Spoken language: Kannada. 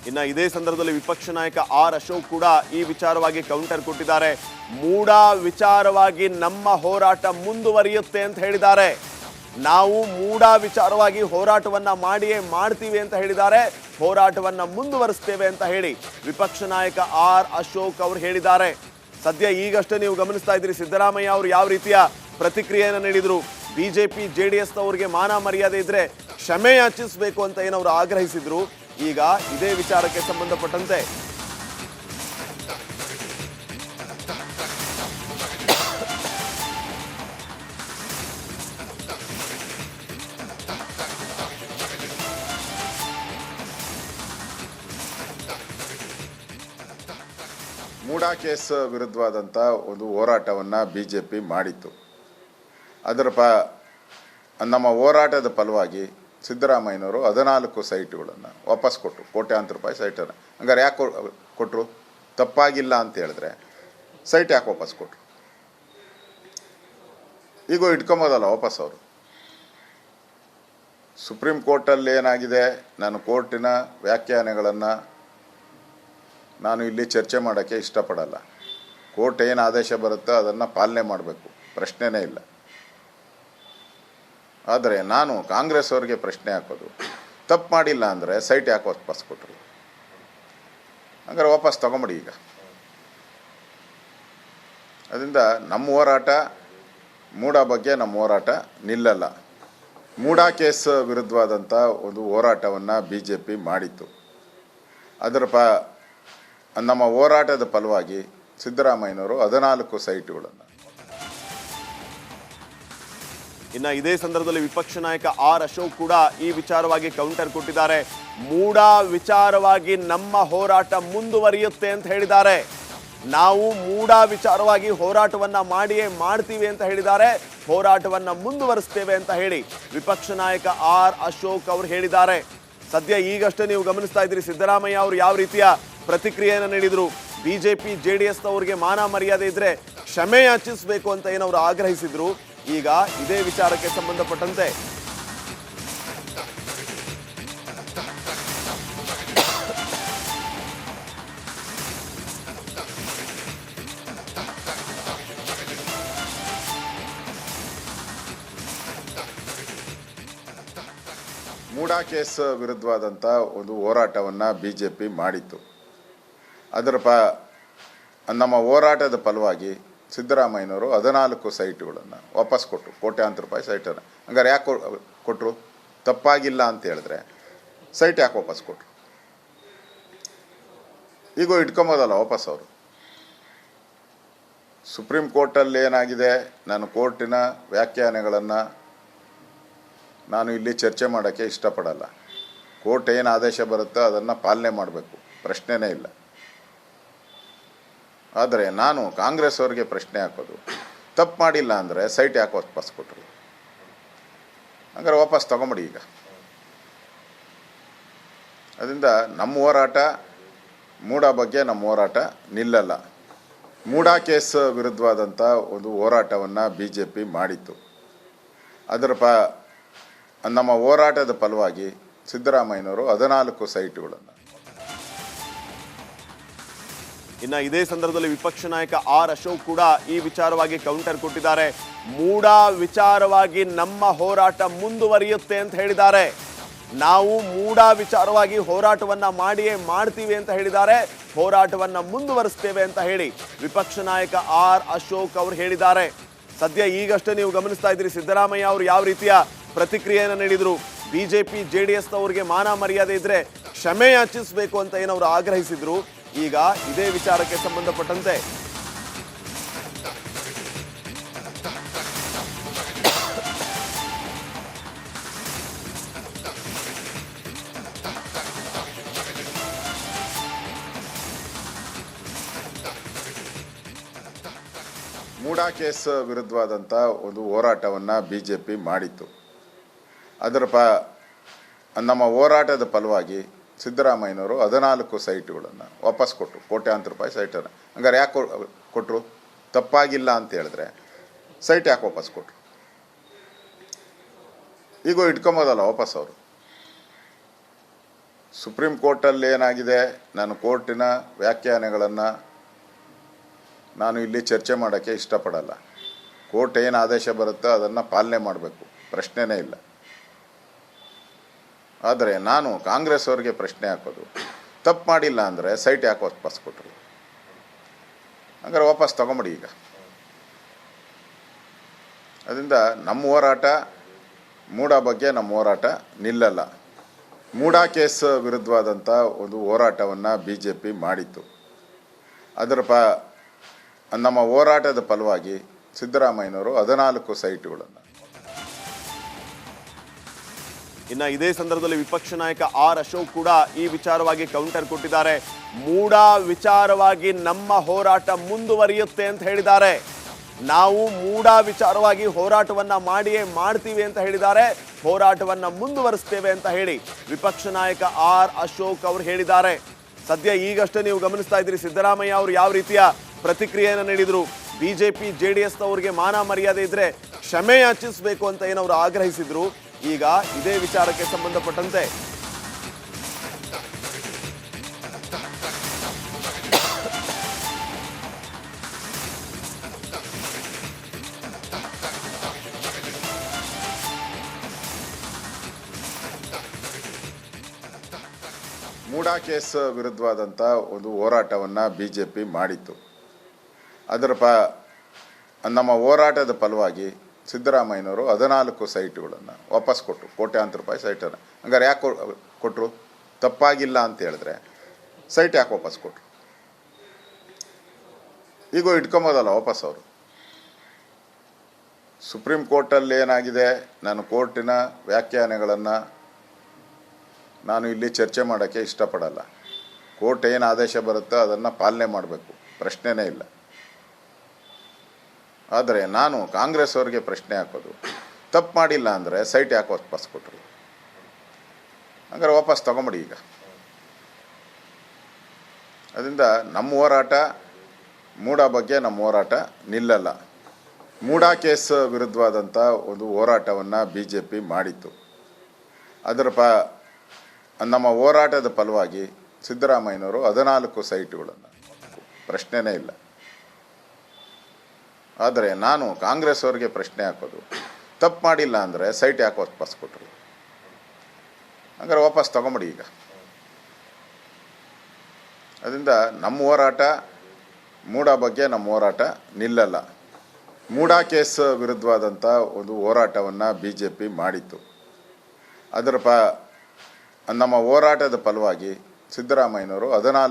ಇನ್ನು ಇದೇ ಸಂದರ್ಭದಲ್ಲಿ ವಿಪಕ್ಷ ನಾಯಕ ಆರ್ ಅಶೋಕ್ ಕೂಡ ಈ ವಿಚಾರವಾಗಿ ಕೌಂಟರ್ ಕೊಟ್ಟಿದ್ದಾರೆ. ಮೂಡ ವಿಚಾರವಾಗಿ ನಮ್ಮ ಹೋರಾಟ ಮುಂದುವರಿಯುತ್ತೆ ಅಂತ ಹೇಳಿದ್ದಾರೆ. ನಾವು ಮೂಡ ವಿಚಾರವಾಗಿ ಹೋರಾಟವನ್ನ ಮಾಡಿಯೇ ಮಾಡ್ತೀವಿ ಅಂತ ಹೇಳಿದ್ದಾರೆ. ಹೋರಾಟವನ್ನ ಮುಂದುವರಿಸ್ತೇವೆ ಅಂತ ಹೇಳಿ ವಿಪಕ್ಷ ನಾಯಕ ಆರ್ ಅಶೋಕ್ ಅವರು ಹೇಳಿದ್ದಾರೆ. ಸದ್ಯ ಈಗಷ್ಟೇ ನೀವು ಗಮನಿಸ್ತಾ ಇದ್ದೀರಿ ಸಿದ್ದರಾಮಯ್ಯ ಅವರು ಯಾವ ರೀತಿಯ ಪ್ರತಿಕ್ರಿಯೆಯನ್ನು ನೀಡಿದ್ರು. ಬಿಜೆಪಿ ಜೆಡಿಎಸ್ ನವರಿಗೆ ಮಾನ ಮರ್ಯಾದೆ ಇದ್ರೆ ಕ್ಷಮೆ ಯಾಚಿಸಬೇಕು ಅಂತ ಏನವರು ಆಗ್ರಹಿಸಿದ್ರು. ಈಗ ಇದೇ ವಿಚಾರಕ್ಕೆ ಸಂಬಂಧಪಟ್ಟಂತೆ ಮೂಡಾ ಕೇಸ್ ವಿರುದ್ಧವಾದಂಥ ಒಂದು ಹೋರಾಟವನ್ನು ಬಿಜೆಪಿ ಮಾಡಿತ್ತು. ನಮ್ಮ ಹೋರಾಟದ ಫಲವಾಗಿ ಸಿದ್ದರಾಮಯ್ಯನವರು 14 ಸೈಟ್ಗಳನ್ನು ವಾಪಸ್ ಕೊಟ್ಟರು. ಕೋಟ್ಯಾಂತರ ರೂಪಾಯಿ ಸೈಟನ್ನು. ಹಂಗಾರೆ ಯಾಕೆ ಕೊಟ್ಟರು? ತಪ್ಪಾಗಿಲ್ಲ ಅಂತ ಹೇಳಿದ್ರೆ ಸೈಟ್ ಯಾಕೆ ವಾಪಸ್ ಕೊಟ್ಟರು? ಈಗ ಇಟ್ಕೊಂಬೋದಲ್ಲ ವಾಪಸ್ ಅವರು. ಸುಪ್ರೀಂ ಕೋರ್ಟಲ್ಲಿ ಏನಾಗಿದೆ, ನಾನು ಕೋರ್ಟಿನ ವ್ಯಾಖ್ಯಾನಗಳನ್ನು ನಾನು ಇಲ್ಲಿ ಚರ್ಚೆ ಮಾಡೋಕ್ಕೆ ಇಷ್ಟಪಡಲ್ಲ. ಕೋರ್ಟ್ ಏನು ಆದೇಶ ಬರುತ್ತೋ ಅದನ್ನು ಪಾಲನೆ ಮಾಡಬೇಕು, ಪ್ರಶ್ನೆನೇ ಇಲ್ಲ. ಆದರೆ ನಾನು ಕಾಂಗ್ರೆಸ್ ಅವರಿಗೆ ಪ್ರಶ್ನೆ ಹಾಕೋದು, ತಪ್ಪು ಮಾಡಿಲ್ಲ ಅಂದರೆ ಸೈಟ್ ಯಾಕೆ ವಾಪಸ್ ಕೊಟ್ಟರು? ಹಂಗಾರೆ ವಾಪಸ್ ತಗೊಂಬಿಡಿ ಈಗ. ಅದರಿಂದ ನಮ್ಮ ಹೋರಾಟ ಮೂಡ ಬಗ್ಗೆ ನಮ್ಮ ಹೋರಾಟ ನಿಲ್ಲಲ್ಲ. ಮೂಡಾ ಕೇಸ್ ವಿರುದ್ಧವಾದಂಥ ಒಂದು ಹೋರಾಟವನ್ನು ಬಿಜೆಪಿ ಮಾಡಿತ್ತು. ನಮ್ಮ ಹೋರಾಟದ ಫಲವಾಗಿ ಸಿದ್ದರಾಮಯ್ಯನವರು 14 ಸೈಟ್ಗಳನ್ನು. ಇನ್ನು ಇದೇ ಸಂದರ್ಭದಲ್ಲಿ ವಿಪಕ್ಷ ನಾಯಕ ಆರ್ ಅಶೋಕ್ ಕೂಡ ಈ ವಿಚಾರವಾಗಿ ಕೌಂಟರ್ ಕೊಟ್ಟಿದ್ದಾರೆ. ಮೂಡ ವಿಚಾರವಾಗಿ ನಮ್ಮ ಹೋರಾಟ ಮುಂದುವರಿಯುತ್ತೆ ಅಂತ ಹೇಳಿದ್ದಾರೆ. ನಾವು ಮೂಡ ವಿಚಾರವಾಗಿ ಹೋರಾಟವನ್ನ ಮಾಡಿಯೇ ಮಾಡ್ತೀವಿ ಅಂತ ಹೇಳಿದ್ದಾರೆ. ಹೋರಾಟವನ್ನ ಮುಂದುವರಿಸ್ತೇವೆ ಅಂತ ಹೇಳಿ ವಿಪಕ್ಷ ನಾಯಕ ಆರ್ ಅಶೋಕ್ ಅವರು ಹೇಳಿದ್ದಾರೆ. ಸದ್ಯ ಈಗಷ್ಟೇ ನೀವು ಗಮನಿಸ್ತಾ ಇದ್ದೀರಿ ಸಿದ್ದರಾಮಯ್ಯ ಅವರು ಯಾವ ರೀತಿಯ ಪ್ರತಿಕ್ರಿಯೆಯನ್ನು ನೀಡಿದ್ರು. ಬಿಜೆಪಿ ಜೆಡಿಎಸ್ ನವರಿಗೆ ಮಾನ ಮರ್ಯಾದೆ ಇದ್ರೆ ಕ್ಷಮೆ ಯಾಚಿಸಬೇಕು ಅಂತ ಏನವರು ಆಗ್ರಹಿಸಿದ್ರು. ಈಗ ಇದೇ ವಿಚಾರಕ್ಕೆ ಸಂಬಂಧಪಟ್ಟಂತೆ ಮೂಡಾ ಕೇಸ್ ವಿರುದ್ಧವಾದಂಥ ಒಂದು ಹೋರಾಟವನ್ನು ಬಿಜೆಪಿ ಮಾಡಿತ್ತು. ನಮ್ಮ ಹೋರಾಟದ ಫಲವಾಗಿ ಸಿದ್ದರಾಮಯ್ಯನವರು 14 ಸೈಟ್ಗಳನ್ನು ವಾಪಸ್ ಕೊಟ್ಟರು. ಕೋಟ್ಯಾಂತರ ರೂಪಾಯಿ ಸೈಟನ್ನು. ಹಂಗಾರೆ ಯಾಕೆ ಕೊಟ್ಟರು? ತಪ್ಪಾಗಿಲ್ಲ ಅಂತ ಹೇಳಿದ್ರೆ ಸೈಟ್ ಯಾಕೆ ವಾಪಸ್ ಕೊಟ್ಟರು? ಈಗ ಇಟ್ಕೊಂಬೋದಲ್ಲ ವಾಪಸ್ ಅವರು. ಸುಪ್ರೀಂ ಕೋರ್ಟಲ್ಲಿ ಏನಾಗಿದೆ, ನಾನು ಕೋರ್ಟಿನ ವ್ಯಾಖ್ಯಾನಗಳನ್ನು ನಾನು ಇಲ್ಲಿ ಚರ್ಚೆ ಮಾಡೋಕ್ಕೆ ಇಷ್ಟಪಡಲ್ಲ. ಕೋರ್ಟ್ ಏನು ಆದೇಶ ಬರುತ್ತೋ ಅದನ್ನು ಪಾಲನೆ ಮಾಡಬೇಕು, ಪ್ರಶ್ನೆನೇ ಇಲ್ಲ. ಆದರೆ ನಾನು ಕಾಂಗ್ರೆಸ್ ಅವರಿಗೆ ಪ್ರಶ್ನೆ ಹಾಕೋದು, ತಪ್ಪು ಮಾಡಿಲ್ಲ ಅಂದರೆ ಸೈಟ್ ಯಾಕೆ ವಾಪಸ್ ಕೊಟ್ಟರು? ಹಂಗಾರೆ ವಾಪಸ್ ತಗೊಂಬಿಡಿ ಈಗ. ಅದರಿಂದ ನಮ್ಮ ಹೋರಾಟ ಮೂಡ ಬಗ್ಗೆ ನಮ್ಮ ಹೋರಾಟ ನಿಲ್ಲಲ್ಲ. ಮೂಡಾ ಕೇಸ್ ವಿರುದ್ಧವಾದಂಥ ಒಂದು ಹೋರಾಟವನ್ನು ಬಿಜೆಪಿ ಮಾಡಿತ್ತು. ನಮ್ಮ ಹೋರಾಟದ ಫಲವಾಗಿ ಸಿದ್ದರಾಮಯ್ಯನವರು 14 ಸೈಟ್ಗಳನ್ನು. ಇನ್ನು ಇದೇ ಸಂದರ್ಭದಲ್ಲಿ ವಿಪಕ್ಷ ನಾಯಕ ಆರ್ ಅಶೋಕ್ ಕೂಡ ಈ ವಿಚಾರವಾಗಿ ಕೌಂಟರ್ ಕೊಟ್ಟಿದ್ದಾರೆ. ಮೂಡ ವಿಚಾರವಾಗಿ ನಮ್ಮ ಹೋರಾಟ ಮುಂದುವರಿಯುತ್ತೆ ಅಂತ ಹೇಳಿದ್ದಾರೆ. ನಾವು ಮೂಡ ವಿಚಾರವಾಗಿ ಹೋರಾಟವನ್ನ ಮಾಡಿಯೇ ಮಾಡ್ತೀವಿ ಅಂತ ಹೇಳಿದ್ದಾರೆ. ಹೋರಾಟವನ್ನ ಮುಂದುವರಿಸ್ತೇವೆ ಅಂತ ಹೇಳಿ ವಿಪಕ್ಷ ನಾಯಕ ಆರ್ ಅಶೋಕ್ ಅವರು ಹೇಳಿದ್ದಾರೆ. ಸದ್ಯ ಈಗಷ್ಟೇ ನೀವು ಗಮನಿಸ್ತಾ ಇದ್ದೀರಿ ಸಿದ್ದರಾಮಯ್ಯ ಅವರು ಯಾವ ರೀತಿಯ ಪ್ರತಿಕ್ರಿಯೆಯನ್ನು ನೀಡಿದ್ರು. ಬಿಜೆಪಿ ಜೆಡಿಎಸ್ ನವರಿಗೆ ಮಾನ ಮರ್ಯಾದೆ ಇದ್ರೆ ಕ್ಷಮೆ ಯಾಚಿಸಬೇಕು ಅಂತ ಏನವರು ಆಗ್ರಹಿಸಿದ್ರು. ಈಗ ಇದೇ ವಿಚಾರಕ್ಕೆ ಸಂಬಂಧಪಟ್ಟಂತೆ ಮೂಡಾ ಕೇಸ್ ವಿರುದ್ಧವಾದಂಥ ಒಂದು ಹೋರಾಟವನ್ನು ಬಿಜೆಪಿ ಮಾಡಿತ್ತು. ನಮ್ಮ ಹೋರಾಟದ ಫಲವಾಗಿ ಸಿದ್ದರಾಮಯ್ಯನವರು 14 ಸೈಟ್ಗಳನ್ನು ವಾಪಸ್ ಕೊಟ್ಟರು. ಕೋಟ್ಯಾಂತರ ರೂಪಾಯಿ ಸೈಟನ್ನು. ಹಂಗಾರೆ ಯಾಕೆ ಕೊಟ್ಟರು? ತಪ್ಪಾಗಿಲ್ಲ ಅಂತ ಹೇಳಿದ್ರೆ ಸೈಟ್ ಯಾಕೆ ವಾಪಸ್ ಕೊಟ್ಟರು? ಈಗ ಇಟ್ಕೊಂಬೋದಲ್ಲ ವಾಪಸ್ ಅವರು. ಸುಪ್ರೀಂ ಕೋರ್ಟಲ್ಲಿ ಏನಾಗಿದೆ, ನಾನು ಕೋರ್ಟಿನ ವ್ಯಾಖ್ಯಾನಗಳನ್ನು ನಾನು ಇಲ್ಲಿ ಚರ್ಚೆ ಮಾಡೋಕ್ಕೆ ಇಷ್ಟಪಡಲ್ಲ. ಕೋರ್ಟ್ ಏನು ಆದೇಶ ಬರುತ್ತೋ ಅದನ್ನು ಪಾಲನೆ ಮಾಡಬೇಕು, ಪ್ರಶ್ನೆನೇ ಇಲ್ಲ. ಆದರೆ ನಾನು ಕಾಂಗ್ರೆಸ್ ಅವರಿಗೆ ಪ್ರಶ್ನೆ ಹಾಕೋದು, ತಪ್ಪು ಮಾಡಿಲ್ಲ ಅಂದರೆ ಸೈಟ್ ಯಾಕೆ ವಾಪಸ್ ಕೊಟ್ಟರು? ಹಂಗಾರೆ ವಾಪಸ್ ತಗೊಂಬಿಡಿ ಈಗ. ಅದರಿಂದ ನಮ್ಮ ಹೋರಾಟ ಮೂಡ ಬಗ್ಗೆ ನಮ್ಮ ಹೋರಾಟ ನಿಲ್ಲಲ್ಲ. ಮೂಡ ಕೇಸ್ ವಿರುದ್ಧವಾದಂಥ ಒಂದು ಹೋರಾಟವನ್ನು BJP ಮಾಡಿತ್ತು. ಅದರ ನಮ್ಮ ಹೋರಾಟದ ಫಲವಾಗಿ ಸಿದ್ದರಾಮಯ್ಯನವರು 14 ಸೈಟ್ಗಳನ್ನು. ಇನ್ನು ಇದೇ ಸಂದರ್ಭದಲ್ಲಿ ವಿಪಕ್ಷ ನಾಯಕ ಅಶೋಕ್ ಕೂಡ ಈ ವಿಚಾರವಾಗಿ ಕೌಂಟರ್ ಕೊಟ್ಟಿದ್ದಾರೆ. ಮೂಡ ವಿಚಾರವಾಗಿ ನಮ್ಮ ಹೋರಾಟ ಮುಂದುವರಿಯುತ್ತೆ ಅಂತ ಹೇಳಿದ್ದಾರೆ. ನಾವು ಮೂಡ ವಿಚಾರವಾಗಿ ಹೋರಾಟವನ್ನ ಮಾಡ್ತೀವಿ ಅಂತ ಹೇಳಿದ್ದಾರೆ. ಹೋರಾಟವನ್ನ ಮುಂದುವರಿಸ್ತೇವೆ ಅಂತ ಹೇಳಿ ವಿಪಕ್ಷ ನಾಯಕ ಅಶೋಕ್ ಅವರು ಹೇಳಿದ್ದಾರೆ. ಸದ್ಯ ಈಗಷ್ಟೇ ನೀವು ಗಮನಿಸ್ತಾ ಇದ್ದೀರಿ ಸಿದ್ದರಾಮಯ್ಯ ಅವರು ಯಾವ ರೀತಿಯ ಪ್ರತಿಕ್ರಿಯೆಯನ್ನು ನೀಡಿದ್ರು. BJP JDS ಅವರಿಗೆ ಮಾನ ಮರ್ಯಾದೆ ಇದ್ರೆ ಕ್ಷಮೆ ಯಾಚಿಸಬೇಕು ಅಂತ ಏನವರು ಆಗ್ರಹಿಸಿದ್ರು. ಈಗ ಇದೇ ವಿಚಾರಕ್ಕೆ ಸಂಬಂಧಪಟ್ಟಂತೆ ಮೂಡ ಕೇಸ್ ವಿರುದ್ಧವಾದಂಥ ಒಂದು ಹೋರಾಟವನ್ನು BJP ಮಾಡಿತ್ತು. ಅದರ ನಮ್ಮ ಹೋರಾಟದ ಫಲವಾಗಿ ಸಿದ್ದರಾಮಯ್ಯನವರು 14 ಸೈಟ್ಗಳನ್ನು ವಾಪಸ್ ಕೊಟ್ಟರು. ಕೋಟ್ಯಾಂತರ ರೂಪಾಯಿ ಸೈಟನ್ನು. ಹಂಗಾರೆ ಯಾಕೆ ಕೊಟ್ಟರು? ತಪ್ಪಾಗಿಲ್ಲ ಅಂತ ಹೇಳಿದ್ರೆ ಸೈಟ್ ಯಾಕೆ ವಾಪಸ್ ಕೊಟ್ಟರು? ಈಗ ಇಟ್ಕೊಂಬೋದಲ್ಲ ವಾಪಸ್ ಅವರು. ಸುಪ್ರೀಂ ಕೋರ್ಟಲ್ಲಿ ಏನಾಗಿದೆ, ನಾನು ಕೋರ್ಟಿನ ವ್ಯಾಖ್ಯಾನಗಳನ್ನು ನಾನು ಇಲ್ಲಿ ಚರ್ಚೆ ಮಾಡೋಕ್ಕೆ ಇಷ್ಟಪಡಲ್ಲ. ಕೋರ್ಟ್ ಏನು ಆದೇಶ ಬರುತ್ತೋ ಅದನ್ನು ಪಾಲನೆ ಮಾಡಬೇಕು, ಪ್ರಶ್ನೆನೇ ಇಲ್ಲ. ಆದರೆ ನಾನು ಕಾಂಗ್ರೆಸ್ ಅವರಿಗೆ ಪ್ರಶ್ನೆ ಹಾಕೋದು, ತಪ್ಪು ಮಾಡಿಲ್ಲ ಅಂದರೆ ಸೈಟ್ ಯಾಕೆ ವಾಪಸ್ ಕೊಟ್ಟರು? ಹಂಗಾರೆ ವಾಪಸ್ ತಗೊಂಬಿಡಿ ಈಗ. ಅದರಿಂದ ನಮ್ಮ ಹೋರಾಟ ಮೂಡ ಬಗ್ಗೆ ನಮ್ಮ ಹೋರಾಟ ನಿಲ್ಲಲ್ಲ. ಮೂಡ ಕೇಸ್ ವಿರುದ್ಧವಾದಂಥ ಒಂದು ಹೋರಾಟವನ್ನು BJP ಮಾಡಿತ್ತು. ಅದರ ನಮ್ಮ ಹೋರಾಟದ ಫಲವಾಗಿ ಸಿದ್ದರಾಮಯ್ಯನವರು 14 ಸೈಟ್ಗಳನ್ನು. ಪ್ರಶ್ನೆನೇ ಇಲ್ಲ. ಆದರೆ ನಾನು ಕಾಂಗ್ರೆಸ್ ಅವರಿಗೆ ಪ್ರಶ್ನೆ ಹಾಕೋದು, ತಪ್ಪು ಮಾಡಿಲ್ಲ ಅಂದರೆ ಸೈಟ್ ಯಾಕೆ ವಾಪಸ್ ಕೊಟ್ಟರು? ಹಂಗಾರೆ ವಾಪಸ್ ತಗೊಂಬಿಡಿ ಈಗ. ಅದರಿಂದ ನಮ್ಮ ಹೋರಾಟ ಮೂಡ ಬಗ್ಗೆ ನಮ್ಮ ಹೋರಾಟ ನಿಲ್ಲಲ್ಲ. ಮೂಡ ಕೇಸ್ ವಿರುದ್ಧವಾದಂಥ ಒಂದು ಹೋರಾಟವನ್ನು BJP ಮಾಡಿತ್ತು. ಅದರ ನಮ್ಮ ಹೋರಾಟದ ಫಲವಾಗಿ ಸಿದ್ದರಾಮಯ್ಯನವರು 14